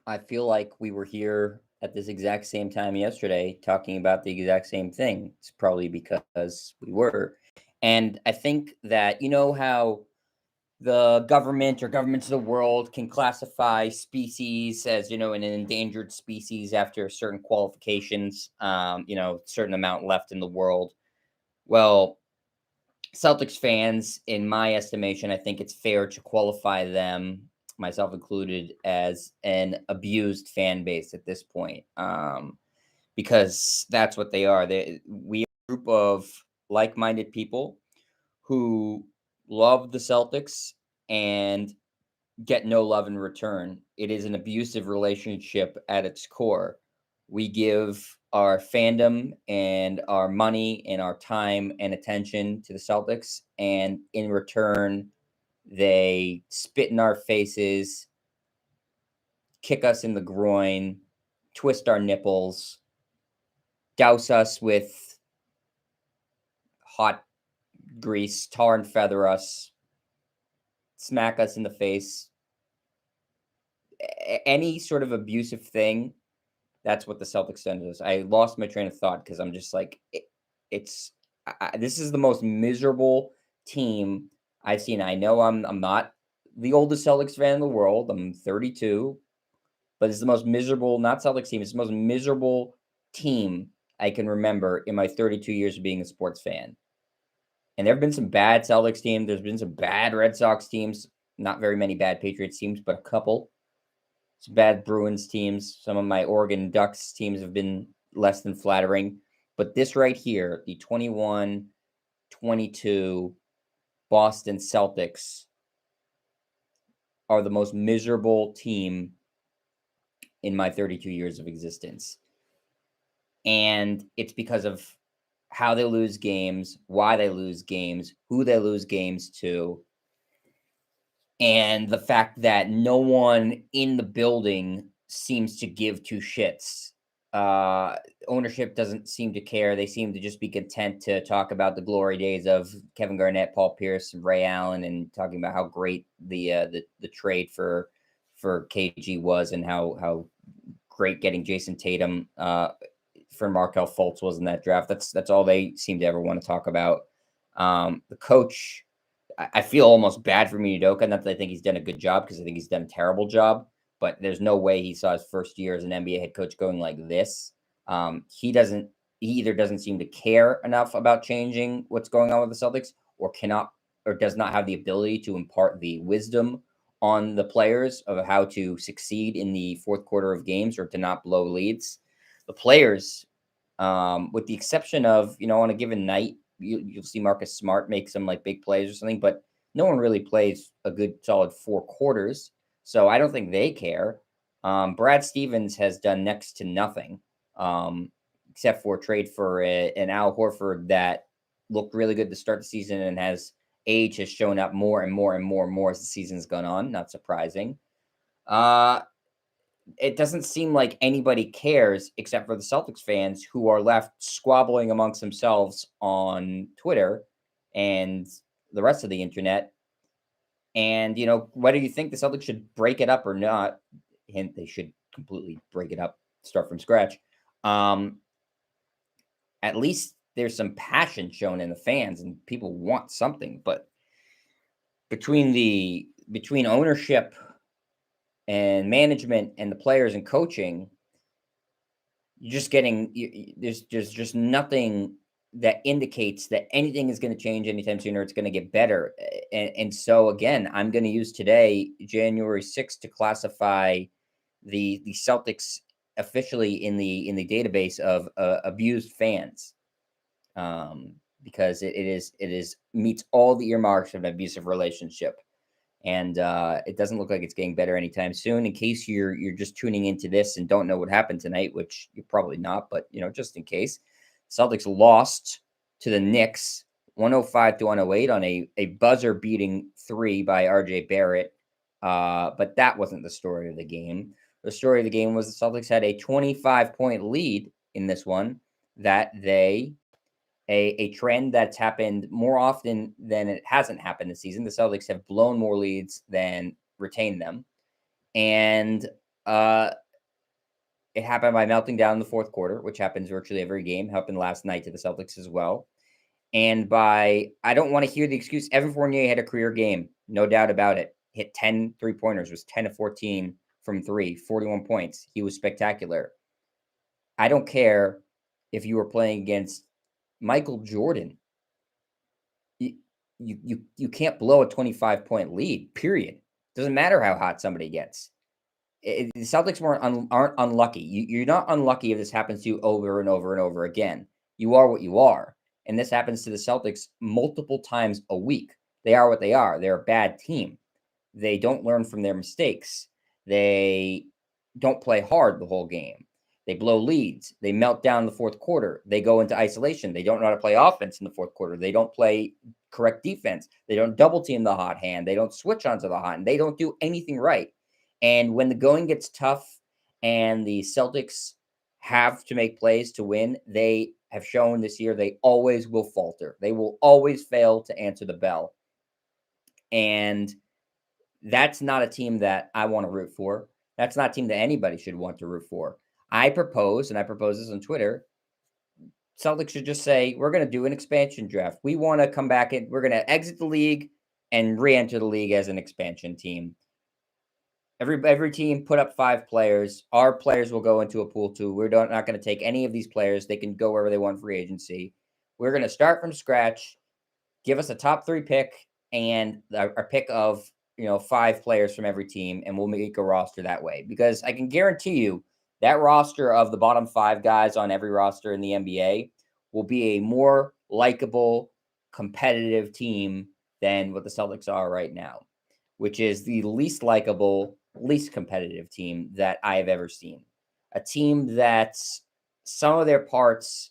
I feel like we were here at this exact same time yesterday talking about the exact same thing. It's probably because we were. And I think that, how the government or governments of the world can classify species as, an endangered species after certain qualifications, certain amount left in the world. Well, Celtics fans, in my estimation, I think it's fair to qualify them, myself included, as an abused fan base at this point, because that's what they are. We are a group of like-minded people who love the Celtics and get no love in return. It is an abusive relationship at its core. We give our fandom and our money and our time and attention to the Celtics, and in return, they spit in our faces, kick us in the groin, twist our nipples, douse us with hot grease, tar and feather us, smack us in the face. Any sort of abusive thing, that's what the Celtics send us. I lost my train of thought because I'm just like, it's this is the most miserable team I've seen. I know I'm not the oldest Celtics fan in the world. I'm 32, but it's the most miserable, not Celtics team. It's the most miserable team I can remember in my 32 years of being a sports fan. And there have been some bad Celtics teams. There's been some bad Red Sox teams. Not very many bad Patriots teams, but a couple. Some bad Bruins teams. Some of my Oregon Ducks teams have been less than flattering. But this right here, the 21-22 Boston Celtics, are the most miserable team in my 32 years of existence. And it's because of how they lose games, why they lose games, who they lose games to, and the fact that no one in the building seems to give two shits. Ownership doesn't seem to care. They seem to just be content to talk about the glory days of Kevin Garnett, Paul Pierce, and Ray Allen, and talking about how great the trade for KG was, and how great getting Jason Tatum for Markelle Fultz was in that draft. That's all they seem to ever want to talk about. The coach, I feel almost bad for Udoka. Not that I think he's done a good job, because I think he's done a terrible job. But there's no way he saw his first year as an NBA head coach going like this. He doesn't. He either doesn't seem to care enough about changing what's going on with the Celtics, or cannot, or does not have the ability to impart the wisdom on the players of how to succeed in the fourth quarter of games, or to not blow leads. The players, with the exception of, on a given night, you'll see Marcus Smart make some like big plays or something, but no one really plays a good solid 4 quarters. So I don't think they care. Brad Stevens has done next to nothing, except for trade for an Al Horford that looked really good to start the season, and age has shown up more and more and more and more as the season's gone on. Not surprising. It doesn't seem like anybody cares except for the Celtics fans, who are left squabbling amongst themselves on Twitter and the rest of the internet. And, whether you think the Celtics should break it up or not, hint, they should completely break it up, start from scratch. At least there's some passion shown in the fans, and people want something. But between ownership and management and the players and coaching, you're just getting, there's just nothing that indicates that anything is going to change anytime sooner. It's going to get better. And so again, I'm going to use today, January 6th, to classify the Celtics officially in the database of abused fans, because it meets all the earmarks of an abusive relationship. And it doesn't look like it's getting better anytime soon. In case you're just tuning into this and don't know what happened tonight, which you're probably not, but just in case, Celtics lost to the Knicks 105-108 on a buzzer beating 3 by RJ Barrett. But that wasn't the story of the game. The story of the game was the Celtics had a 25-point lead in this one, that a trend that's happened more often than it hasn't happened this season. The Celtics have blown more leads than retained them. And It happened by melting down in the fourth quarter, which happens virtually every game. Happened last night to the Celtics as well. And I don't want to hear the excuse. Evan Fournier had a career game, no doubt about it. Hit 10 3-pointers, was 10 of 14 from three, 41 points. He was spectacular. I don't care if you were playing against Michael Jordan. You can't blow a 25-point lead, period. Doesn't matter how hot somebody gets. The Celtics aren't unlucky. You're not unlucky if this happens to you over and over and over again. You are what you are. And this happens to the Celtics multiple times a week. They are what they are. They're a bad team. They don't learn from their mistakes. They don't play hard the whole game. They blow leads. They melt down in the fourth quarter. They go into isolation. They don't know how to play offense in the fourth quarter. They don't play correct defense. They don't double team the hot hand. They don't switch onto the hot hand. They don't do anything right. And when the going gets tough and the Celtics have to make plays to win, they have shown this year they always will falter. They will always fail to answer the bell. And that's not a team that I want to root for. That's not a team that anybody should want to root for. I propose this on Twitter, Celtics should just say, we're going to do an expansion draft. We want to come back and we're going to exit the league and re-enter the league as an expansion team. Every team put up 5 players. Our players will go into a pool too. We're not going to take any of these players. They can go wherever they want free agency. We're going to start from scratch. Give us a top 3 pick and our pick of 5 players from every team, and we'll make a roster that way. Because I can guarantee you that roster of the bottom 5 guys on every roster in the NBA will be a more likable, competitive team than what the Celtics are right now, which is the least likable, least competitive team that I have ever seen. A team that some of their parts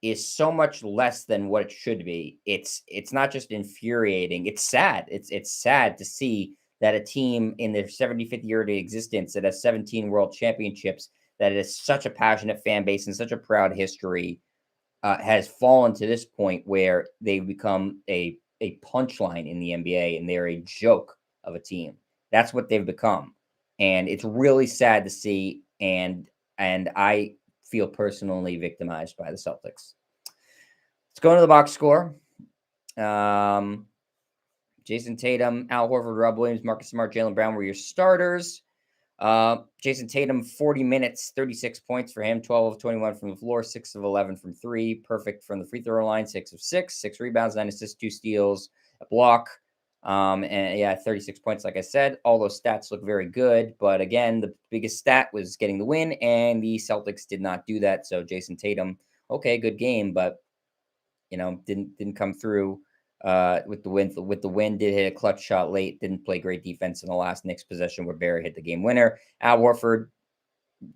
is so much less than what it should be. It's not just infuriating. It's sad. It's sad to see that a team in their 75th year of existence that has 17 world championships, that is such a passionate fan base and such a proud history, has fallen to this point where they've become a punchline in the NBA and they're a joke of a team. That's what they've become. And it's really sad to see. And I feel personally victimized by the Celtics. Let's go into the box score. Jason Tatum, Al Horford, Rob Williams, Marcus Smart, Jaylen Brown were your starters. Jason Tatum, 40 minutes, 36 points for him, 12 of 21 from the floor, 6 of 11 from 3, perfect from the free throw line, 6 of 6, 6 rebounds, 9 assists, 2 steals, a block. And yeah, 36 points, like I said. All those stats look very good. But again, the biggest stat was getting the win, and the Celtics did not do that. So Jason Tatum, okay, good game, but didn't come through with the win. With the win, did hit a clutch shot late. Didn't play great defense in the last Knicks possession where Barry hit the game winner. Al Horford,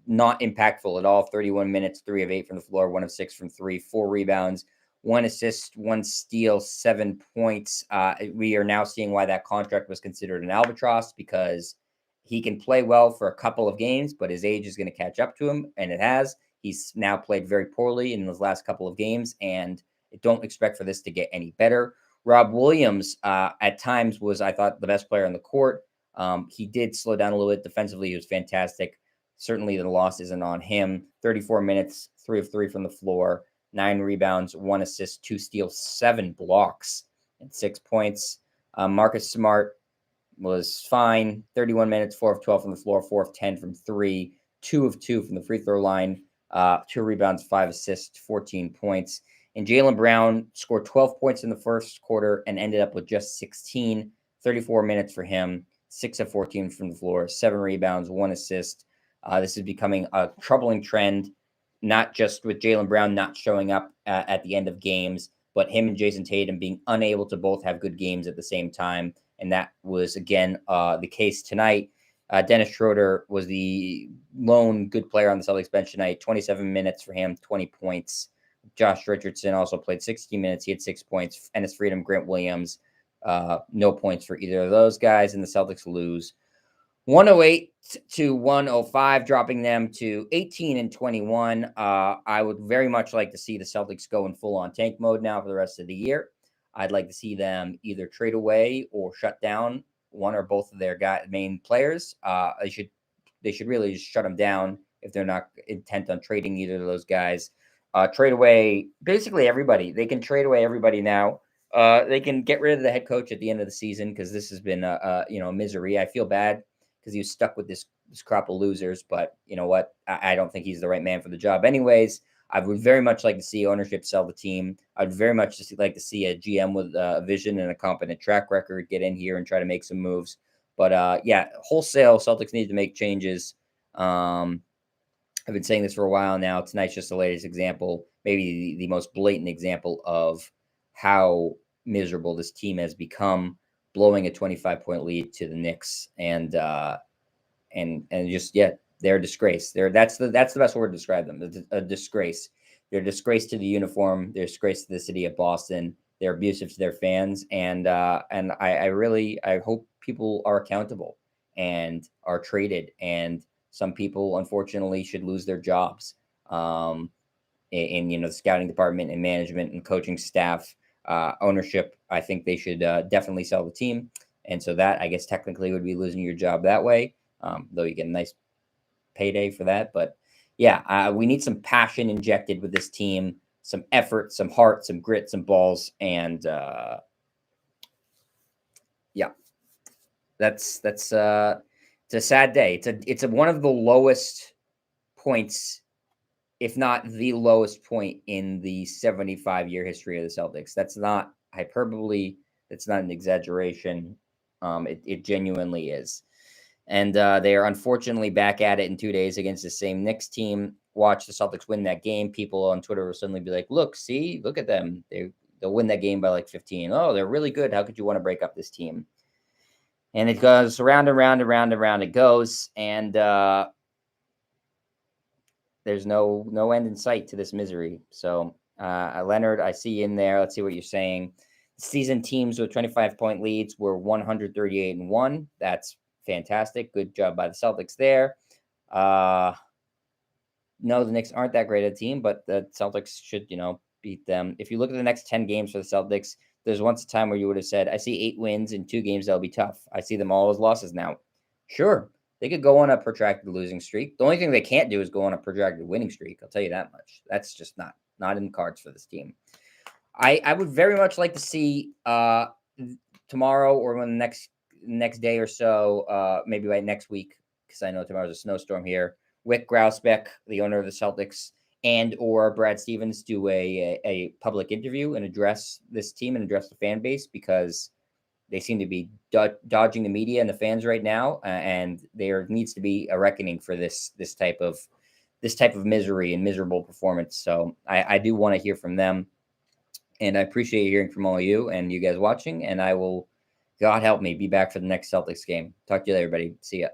not impactful at all. 31 minutes, 3 of 8 from the floor, 1 of 6 from 3, 4 rebounds, 1 assist, 1 steal, 7 points. We are now seeing why that contract was considered an albatross, because he can play well for a couple of games, but his age is going to catch up to him, and it has. He's now played very poorly in those last couple of games, and don't expect for this to get any better. Rob Williams, at times, was, I thought, the best player on the court. He did slow down a little bit defensively. He was fantastic. Certainly the loss isn't on him. 34 minutes, 3 of 3 from the floor, 9 rebounds, 1 assist, 2 steals, 7 blocks, and 6 points. Marcus Smart was fine. 31 minutes, 4 of 12 from the floor, 4 of 10 from 3, 2 of 2 from the free throw line, 2 rebounds, 5 assists, 14 points. And Jaylen Brown scored 12 points in the first quarter and ended up with just 16, 34 minutes for him, 6 of 14 from the floor, 7 rebounds, 1 assist. This is becoming a troubling trend, not just with Jaylen Brown not showing up at the end of games, but him and Jason Tatum being unable to both have good games at the same time. And that was, again, the case tonight. Dennis Schroeder was the lone good player on the Celtics bench tonight. 27 minutes for him, 20 points. Josh Richardson also played 16 minutes. He had 6 points. Ennis Freedom, Grant Williams, no points for either of those guys. And the Celtics lose 108 to 105, dropping them to 18 and 21. I would very much like to see the Celtics go in full-on tank mode now for the rest of the year. I'd like to see them either trade away or shut down one or both of their main players. They should they should really just shut him down if they're not intent on trading either of those guys. Trade away basically everybody. They can trade away everybody now. They can get rid of the head coach at the end of the season because this has been a misery. I feel bad because he was stuck with this crop of losers. But you know what? I don't think he's the right man for the job. Anyways, I would very much like to see ownership sell the team. I'd very much just like to see a GM with a vision and a competent track record get in here and try to make some moves. But yeah, wholesale Celtics need to make changes. I've been saying this for a while now. Tonight's just the latest example, maybe the most blatant example of how miserable this team has become, blowing a 25-point lead to the Knicks, and just they're a disgrace. That's the best word to describe them. A disgrace. They're a disgrace to the uniform. They're a disgrace to the city of Boston. They're abusive to their fans, and I hope people are accountable and are traded. And some people, unfortunately, should lose their jobs in the scouting department and management and coaching staff, ownership. I think they should definitely sell the team, and so that I guess technically would be losing your job that way. Though you get a nice payday for that. But yeah, we need some passion injected with this team, some effort, some heart, some grit, some balls, and yeah, that's it's a sad day. It's one of the lowest points, if not the lowest point in the 75-year history of the Celtics. That's not hyperbole. That's not an exaggeration. It genuinely is. And they are unfortunately back at it in 2 days against the same Knicks team. Watch the Celtics win that game. People on Twitter will suddenly be like, look at them. They'll win that game by like 15. Oh, they're really good. How could you want to break up this team? And it goes around and round and round and round it goes. And there's no end in sight to this misery. So, Leonard, I see you in there. Let's see what you're saying. Season teams with 25-point leads were 138-1. That's fantastic. Good job by the Celtics there. No, the Knicks aren't that great a team, but the Celtics should, beat them. If you look at the next 10 games for the Celtics, there's once a time where you would have said, I see 8 wins in 2 games that'll be tough. I see them all as losses now. Sure, they could go on a protracted losing streak. The only thing they can't do is go on a protracted winning streak. I'll tell you that much. That's just not in the cards for this team. I would very much like to see tomorrow or when the next day or so, maybe by next week, because I know tomorrow's a snowstorm here. Wyc Grousbeck, the owner of the Celtics, and or Brad Stevens do a public interview and address this team and address the fan base, because they seem to be dodging the media and the fans right now, and there needs to be a reckoning for this type of misery and miserable performance. So I do want to hear from them, and I appreciate hearing from all of you and you guys watching. And I will, God help me, be back for the next Celtics game. Talk to you later, everybody. See ya.